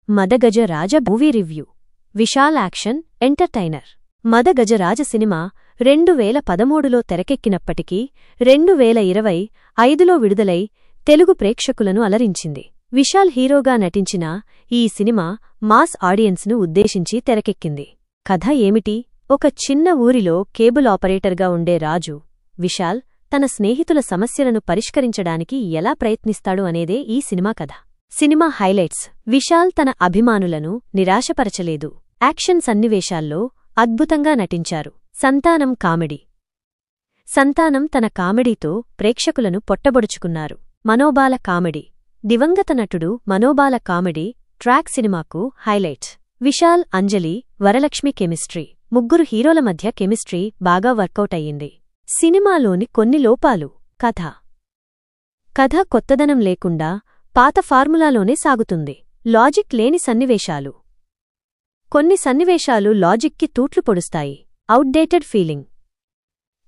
Madagajaraja movie review. Vishal action entertainer. Madagajaraja సినిమా 2013లో తెరకెక్కినప్పటికీ 2025లో విడుదలై తెలుగు ప్రేక్షకులను అలరించింది. విశాల్ హీరోగా నటించిన ఈ సినిమా మాస్ ఆడియన్స్ను ఉద్దేశించి తెరకెక్కింది. కథ ఏమిటి? ఒక చిన్న ఊరిలో కేబుల్ ఆపరేటర్గా ఉండే రాజు విశాల్ తన స్నేహితుల సమస్యలను పరిష్కరించడానికి ఎలా ప్రయత్నిస్తాడు అనేదే ఈ సినిమా కథ. Cinema highlights. విశాల్ తన అభిమానులను నిరాశపరచలేదు. యాక్షన్ సన్నివేశాల్లో అద్భుతంగా నటించారు. సంతానం కామెడీ. సంతానం తన కామెడీతో ప్రేక్షకులను పొట్టబొడుచుకున్నారు. మనోబాల కామెడీ. దివంగత నటుడు మనోబాల కామెడీ ట్రాక్ సినిమాకు హైలైట్. విశాల్, అంజలి, వరలక్ష్మి కెమిస్ట్రీ. ముగ్గురు హీరోల మధ్య కెమిస్ట్రీ బాగా వర్కౌట్ అయ్యింది. సినిమాలోని కొన్ని లోపాలు. కథ కొత్తదనం లేకుండా పాత ఫార్ములాలోనే సాగుతుంది. లాజిక్ లేని సన్నివేశాలు. కొన్ని సన్నివేశాలు లాజిక్కి తూట్లు పొడుస్తాయి. Outdated feeling.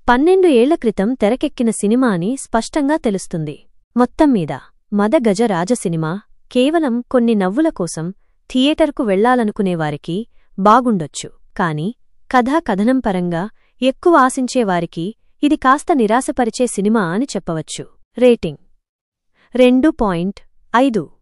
12 ఏళ్ల క్రితం తెరకెక్కిన సినిమా అని స్పష్టంగా తెలుస్తుంది. మొత్తంమీద మదగజరాజ సినిమా కేవలం కొన్ని నవ్వుల కోసం థియేటర్కు వెళ్లాలనుకునేవారికి బాగుండొచ్చు. కాని కథనం పరంగా ఎక్కువ ఆశించేవారికి ఇది కాస్త నిరాశపరిచే సినిమా అని చెప్పవచ్చు. రేటింగ్ 2.5.